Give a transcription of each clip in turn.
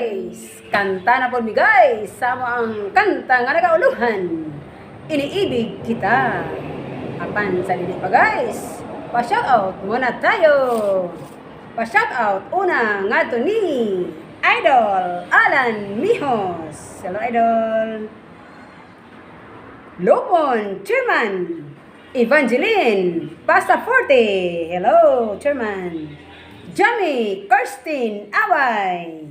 guys! Kanta na po mi guys! Sama ang kanta nga nagauluhan. Iniibig kita. Apan sa dili pa guys. Pa-shoutout muna tayo. Pa-shoutout una nga to ni Idol Alan Mihos. Hello Idol. Lopon Chairman Evangeline Pasaforte. Hello Chairman. Jamie Kirsten Away.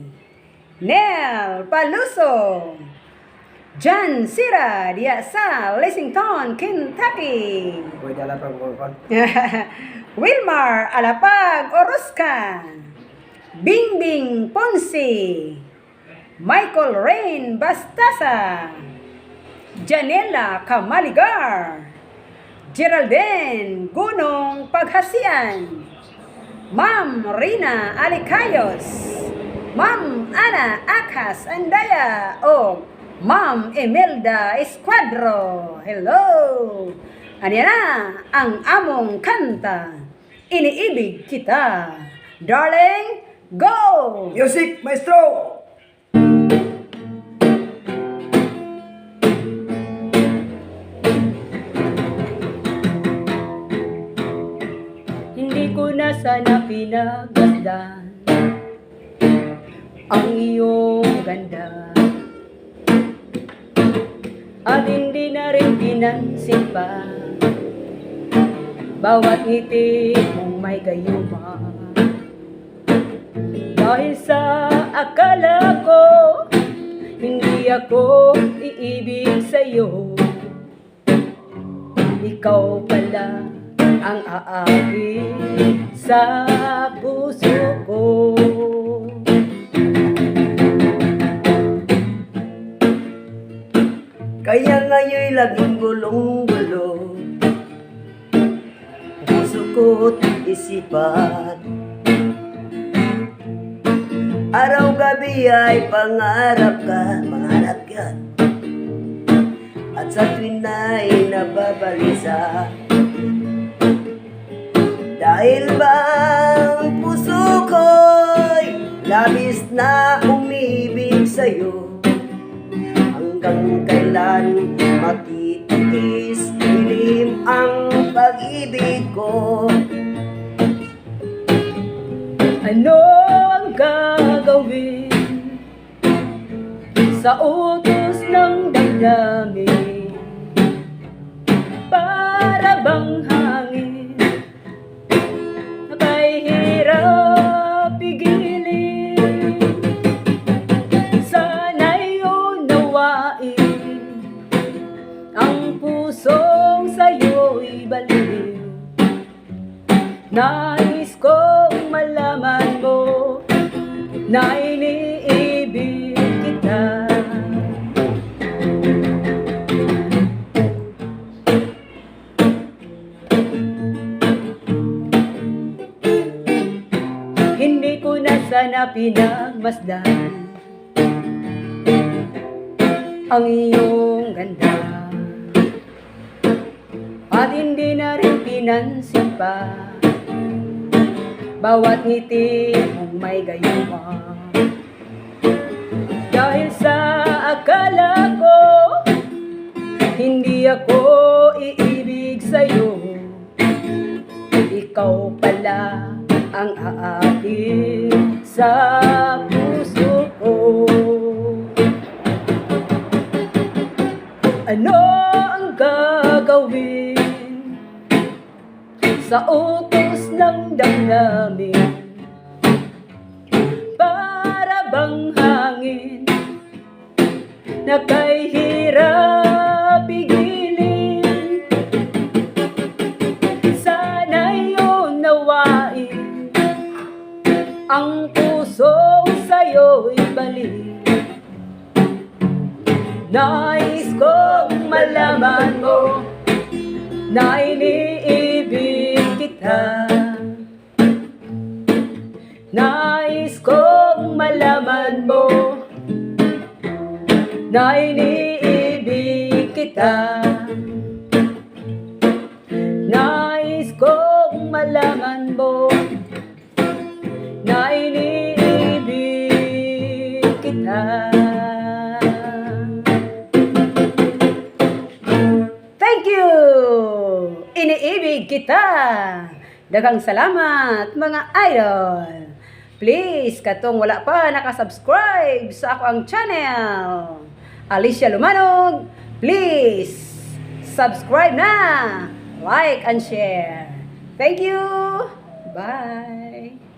Nel Paluso. John Sira diya sa Lexington, Kentucky. Wilmar Alapag Orozca. Bingbing Ponce. Michael Rain Bastasa. Janela Kamaligar. Geraldine Gunong Paghasian. Ma'am Rina Alicayos. Ma'am Ana Akas Andaya. O Ma'am Emelda Esquadro. Hello! Ano na ang among kanta. Iniibig kita. Darling, go! Music, maestro! Hindi ko na sana pinagasdan ang iyong ganda. At hindi na rin pinansin pa bawat ngiti mong may gayuma. Dahil sa akala ko hindi ako iibig sa'yo, ikaw pala ang aakit sa puso ko. Kaya ngayon'y laging gulong-gulo puso ko't isipan. Araw-gabi ay pangarap ka, mangarap yan. At sa tuwin ay nababalisa. Dahil ba ang puso ko'y labis na umibig sa'yo, hanggang kailan matitiis dilim ang pag-ibig ko. Ano ang gagawin sa utos ng damdamin? Para bang hangin na kay hirap pigilin? Sana'y unawain ang pusong sa'yo'y baliw. Nais kong malaman mo na iniibig kita. Hindi ko na sana pinagmasdan ang iyong ganda, at hindi na rin pinansin pa bawat ngiti mong may gayuma. Dahil sa akala ko hindi ako iibig sa'yo, ikaw pala ang aakit sa puso ko. Ano ang gagawin sa utos ng damdamin? Para bang hangin na kay hirap pigilin? Sana'y unawain ang puso sa'yo'y balik. Nais kong malaman mo na iniibig kita. Nais kong malaman mo na iniibig kita. Nais kong malaman mo na iniibig iniibig kita. Daghang salamat mga idol. Please, katong wala pa nakasubscribe sa ako ang channel, Alicia Lumanog, please, subscribe na, like and share. Thank you. Bye.